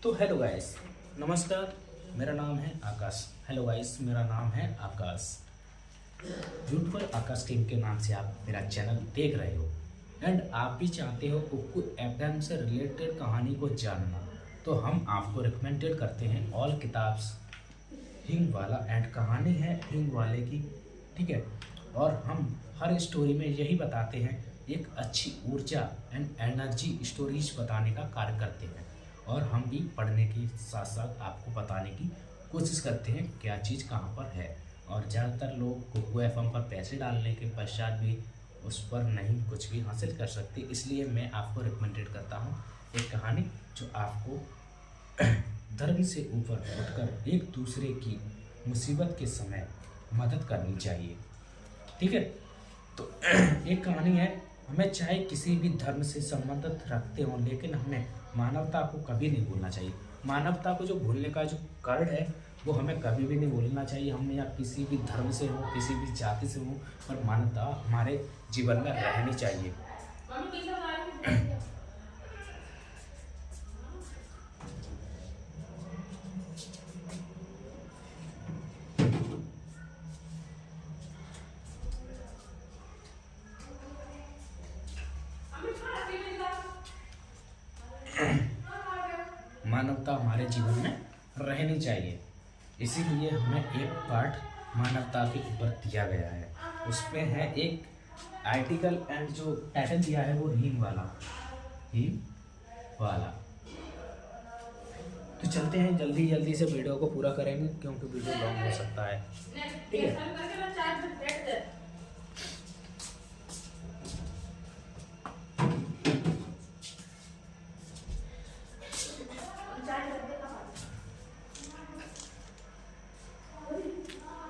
तो hello guys, नमस्कार। मेरा नाम है आकाश। हेलो गाइस, मेरा नाम है आकाश। ब्यूटीफुल आकाश टीम के नाम से आप मेरा चैनल देख रहे हो एंड आप भी चाहते हो कुक्कू एफएम से रिलेटेड कहानी को जानना, तो हम आपको रिकमेंडेड करते हैं ऑल किताब्स हिंग वाला एंड कहानी है हिंग वाले की। ठीक है, और हम हर स्टोरी में यही बताते हैं, एक अच्छी ऊर्जा एंड एनर्जी स्टोरीज बताने का कार्य करते हैं। और हम भी पढ़ने के साथ साथ आपको बताने की कोशिश करते हैं क्या चीज़ कहाँ पर है। और ज़्यादातर लोग कुक्कू एफएम पर पैसे डालने के पश्चात भी उस पर नहीं कुछ भी हासिल कर सकते, इसलिए मैं आपको रिकमेंडेड करता हूँ एक कहानी जो आपको धर्म से ऊपर उठकर एक दूसरे की मुसीबत के समय मदद करनी चाहिए। ठीक है, तो एक कहानी है, हमें चाहे किसी भी धर्म से संबंधित रखते हों, लेकिन हमें मानवता को कभी नहीं भूलना चाहिए। मानवता को जो भूलने का जो कारण है वो हमें कभी भी नहीं भूलना चाहिए। हम या किसी भी धर्म से हो, किसी भी जाति से हो, पर मानवता हमारे जीवन में रहनी चाहिए। मानवता हमारे जीवन में रहनी चाहिए, इसीलिए हमें एक पार्ट मानवता के ऊपर दिया गया है। उसमें है एक आर्टिकल एंड जो टाइटल दिया है वो हींग वाला। हींग वाला। तो चलते हैं, जल्दी जल्दी से वीडियो को पूरा करेंगे क्योंकि वीडियो लॉन्ग हो सकता है। ठीक है,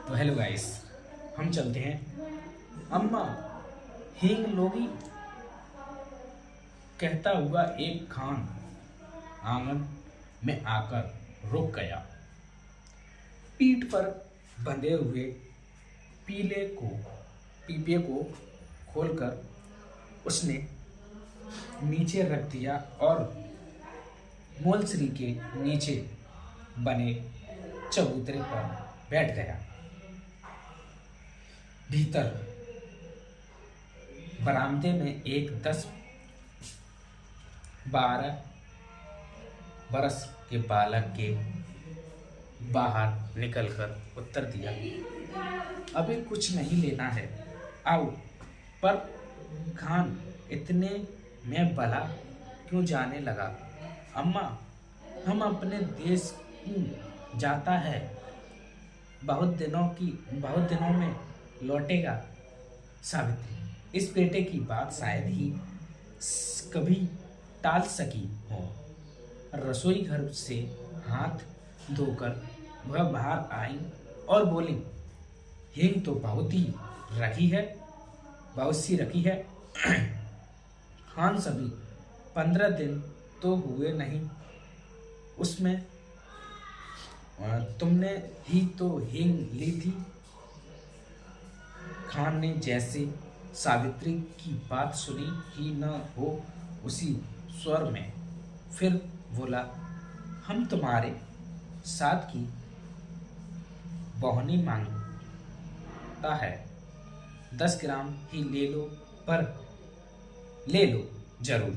तो हेलो गाइस, हम चलते हैं। अम्मा हींग लोगी, कहता हुआ एक खान आंगन में आकर रुक गया। पीठ पर बंधे हुए पीपे को खोलकर उसने नीचे रख दिया और मोलसरी के नीचे बने चबूतरे पर बैठ गया। भीतर बरामदे में एक 10-12 बरस के बालक के बाहर निकलकर उत्तर दिया, अभी कुछ नहीं लेना है, आओ। पर खान इतने में भला क्यों जाने लगा। अम्मा, हम अपने देश क्यों जाता है, बहुत दिनों में लौटेगा। सावित्री इस बेटे की बात शायद ही कभी टाल सकी हो। रसोई घर से हाथ धोकर वह बाहर आई और बोली, हींग तो बहुत सी रखी है। खान सभी 15 दिन तो हुए नहीं, उसमें तुमने ही तो हींग ली थी। खान ने जैसे सावित्री की बात सुनी ही न हो उसी स्वर में फिर बोला, हम तुम्हारे साथ की बोहनी मांगता है, 10 ग्राम ही ले लो, पर ले लो जरूर।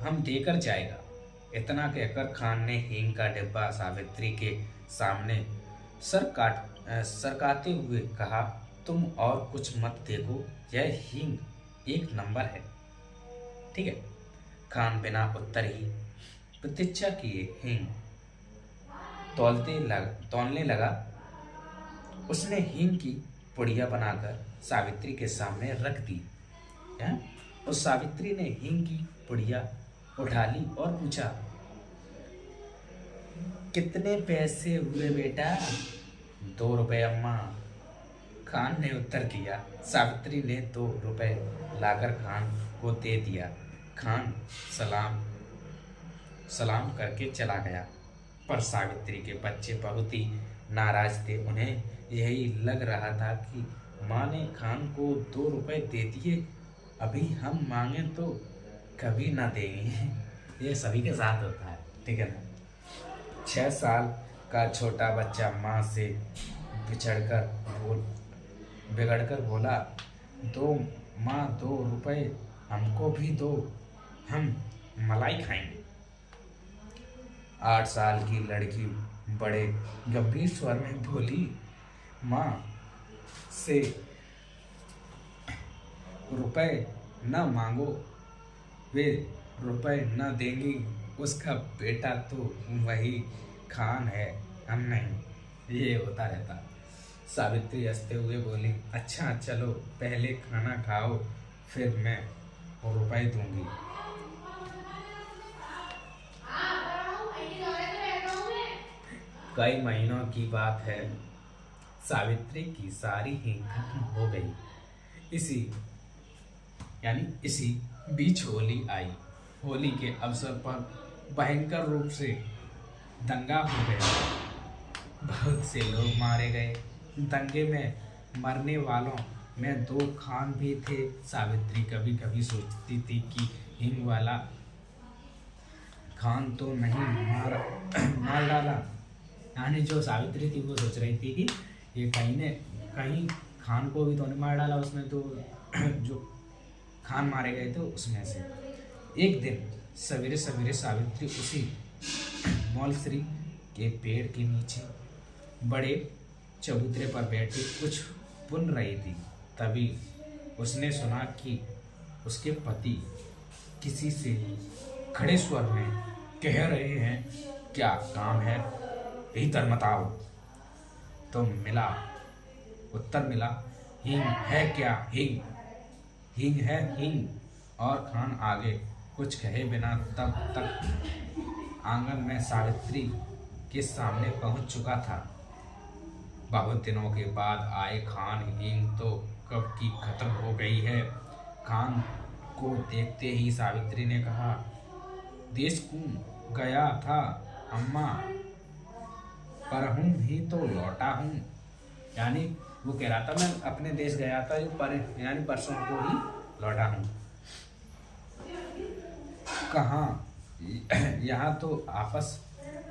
हम देकर जाएगा। इतना कहकर खान ने हींग का डिब्बा सावित्री के सामने सरकाते हुए कहा, तुम और कुछ मत देखो, यह हींग एक नंबर है। ठीक है, खान बिना उत्तर ही प्रतीक्षा किए हींग तौलने लगा। उसने हींग की पुड़िया बनाकर सावित्री के सामने रख दी। उस सावित्री ने हींग की पुड़िया उठा ली और पूछा, कितने पैसे हुए बेटा। 2 रुपए अम्मा, खान ने उत्तर दिया। सावित्री ने 2 रुपए लाकर खान को दे दिया। खान सलाम करके चला गया, पर सावित्री के बच्चे बहुत ही नाराज थे। उन्हें यही लग रहा था कि माँ ने खान को 2 रुपए दे दिए, अभी हम मांगे तो कभी ना देंगे। ये सभी के साथ होता है, ठीक है ना। 6 साल का छोटा बच्चा माँ से बिगड़कर बोला, दो माँ, 2 रुपए हमको भी दो, हम मलाई खाएंगे। 8 साल की लड़की बड़े गंभीर स्वर में बोली, माँ से रुपए न मांगो, वे रुपए न देंगी। उसका बेटा तो वही खान है, हम नहीं। ये होता रहता। सावित्री हंसते हुए बोली, अच्छा चलो पहले खाना खाओ, फिर मैं रुपए दूंगी। कई महीनों की बात है, सावित्री की सारी हींग खत्म हो गई। इसी बीच होली आई। होली के अवसर पर भयंकर रूप से दंगा हो गया। बहुत से लोग मारे गए। दंगे में मरने वालों में 2 खान भी थे। सावित्री कभी कभी सोचती थी कि हींग वाला खान तो नहीं मार डाला। यानी जो सावित्री थी वो सोच रही थी कि ये कहीं खान को भी तो नहीं मार डाला उसने, तो जो खान मारे गए थे उसमें से। एक दिन सवेरे सवेरे सावित्री उसी मौलश्री के पेड़ के नीचे बड़े चबूतरे पर बैठी कुछ बुन रही थी। तभी उसने सुना कि उसके पति किसी से खड़े स्वर में कह रहे हैं, क्या काम है, भीतर मत आओ। तो उत्तर मिला, हींग है क्या, हींग है, हींग। और खान आगे कुछ कहे बिना तब तक आंगन में सावित्री के सामने पहुंच चुका था। बहुत दिनों के बाद आए खान, हींग तो कब की खत्म हो गई है। खान को देखते ही सावित्री ने कहा, देश को गया था अम्मा, पर हूँ भी तो लौटा हूँ। यानी वो कह रहा था मैं अपने देश गया था, यानी परसों को ही लौटा हूँ। कहाँ, यहाँ तो आपस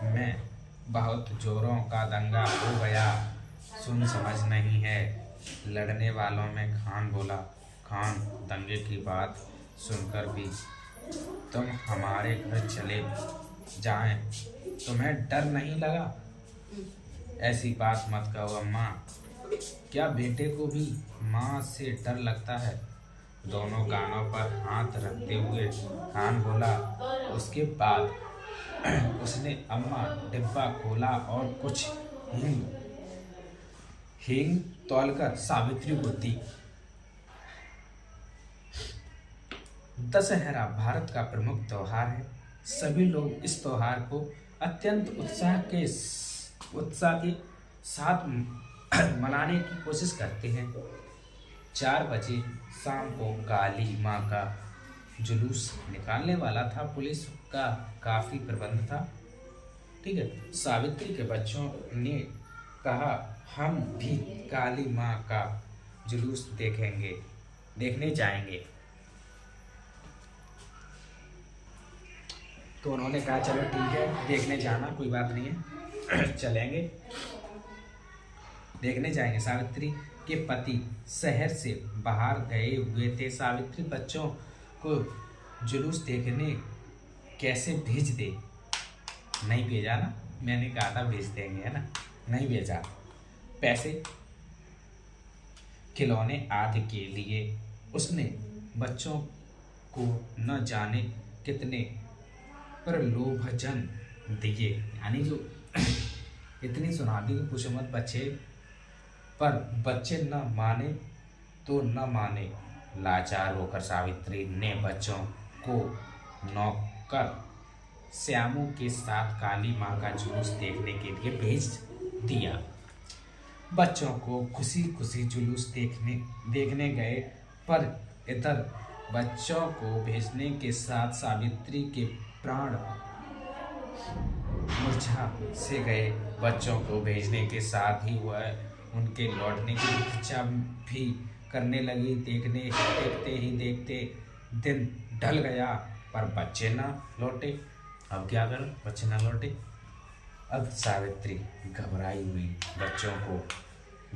में बहुत जोरों का दंगा हो गया, सुन समझ नहीं है। लड़ने वालों में खान बोला, खान, दंगे की बात सुनकर भी तुम हमारे घर चले जाएं, तुम्हें डर नहीं लगा? ऐसी बात मत कहो अम्मा, क्या बेटे को भी माँ से डर लगता है? दोनों कानों पर हाथ रखते हुए खान बोला। उसके बाद उसने अम्मा डिब्बा खोला और कुछ हींग तौलकर सावित्री को दी। दशहरा भारत का प्रमुख त्योहार है। सभी लोग इस त्योहार को अत्यंत उत्साह के साथ मनाने की कोशिश करते हैं। 4 बजे शाम को काली माँ का जुलूस निकालने वाला था। पुलिस का काफी प्रबंध था, ठीक है। सावित्री के बच्चों ने कहा, हम भी काली माँ का जुलूस देखने जाएंगे। तो उन्होंने कहा, चलो ठीक है, देखने जाना, कोई बात नहीं है, चलेंगे, देखने जाएंगे। सावित्री के पति शहर से बाहर गए हुए थे। सावित्री बच्चों को जुलूस देखने कैसे भेज दे? नहीं भेजा ना, मैंने कहा था भेज देंगे, है ना, नहीं भेजा। पैसे, खिलौने आदि के लिए उसने बच्चों को न जाने कितने प्रलोभन दिए। यानी जो इतनी सुना दी कि पूछो मत बच्चे, पर बच्चे न माने तो न माने। लाचार होकर सावित्री ने बच्चों को नौकर श्यामू के साथ काली माँ का जुलूस देखने के लिए भेज दिया। बच्चों को खुशी खुशी जुलूस देखने गए, पर इधर बच्चों को भेजने के साथ सावित्री के प्राण मुरझा से गए। बच्चों को भेजने के साथ ही वह उनके लौटने की इच्छा भी करने लगी। देखते ही दिन ढल गया। पर बच्चे ना लौटे। अब क्या करें, बच्चे ना लौटे। अब सावित्री घबराई हुई बच्चों को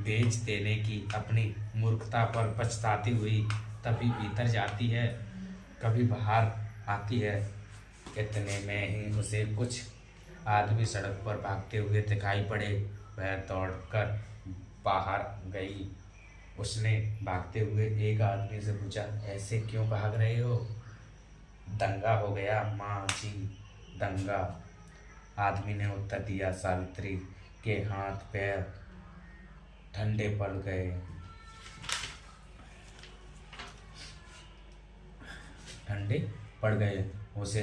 भेज देने की अपनी मूर्खता पर पछताती हुई तभी भीतर जाती है, कभी बाहर आती है। इतने में ही उसे कुछ आदमी सड़क पर भागते हुए दिखाई पड़े। वह दौड़कर बाहर गई। उसने भागते हुए एक आदमी से पूछा, ऐसे क्यों भाग रहे हो? दंगा हो गया माँ जी, दंगा। आदमी ने उत्तर दिया। सावित्री के हाथ पैर ठंडे पड़ गए। ठंडे पड़ गए। उसे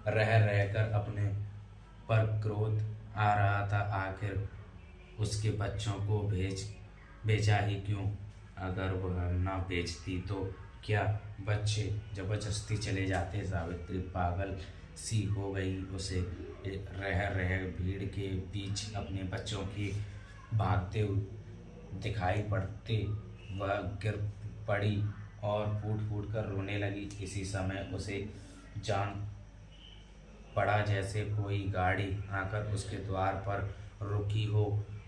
रह रहकर अपने पर क्रोध आ रहा था। आखिर उसके बच्चों को भेजा ही क्यों? अगर वह न भेजती तो क्या बच्चे जबरदस्ती चले जाते? सावित्री पागल सी हो गई। उसे रह भीड़ के बीच अपने बच्चों की भागते दिखाई पड़ते। वह गिर पड़ी और फूट फूट कर रोने लगी। इसी समय उसे जान पड़ा जैसे कोई गाड़ी आकर उसके द्वार पर रुकी हो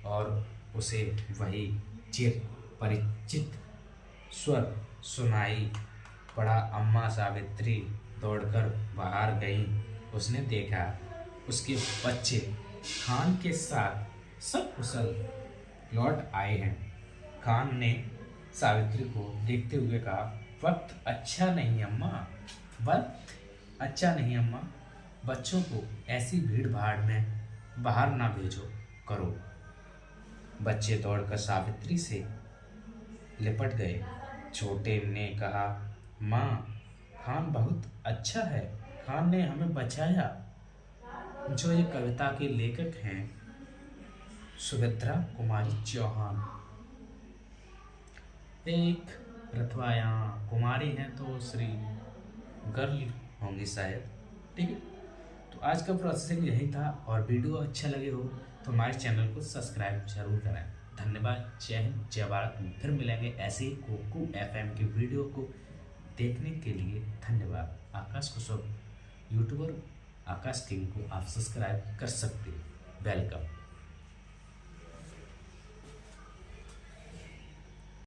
और उसे वही चिर परिचित स्वर सुनाई पड़ा। अम्मा। सावित्री दौड़कर बाहर गई। उसने देखा उसके बच्चे खान के साथ सब कुशल लौट आए हैं। खान ने सावित्री को देखते हुए कहा, वक्त अच्छा नहीं अम्मा, वक्त अच्छा नहीं अम्मा। बच्चों को ऐसी भीड़ भाड़ में बाहर ना भेजो करो। बच्चे दौड़कर सावित्री से लिपट गए। छोटे ने कहा, माँ, खान बहुत अच्छा है, खान ने हमें बचाया। जो ये कविता के लेखक हैं सुभद्रा कुमारी चौहान। एक प्रतिभा यहाँ कुमारी हैं तो श्री गर्ल होंगी शायद। ठीक है, तो आज का प्रोसेसिंग यही था। और वीडियो अच्छा लगे हो तो हमारे चैनल को सब्सक्राइब जरूर करें। धन्यवाद। जय हिंद, जय भारत। फिर मिलेंगे ऐसे ही कुकू FM की वीडियो को देखने के लिए। धन्यवाद। आकाश कुशवाहा यूट्यूबर आकाश किंग को आप सब्सक्राइब कर सकते हैं। वेलकम।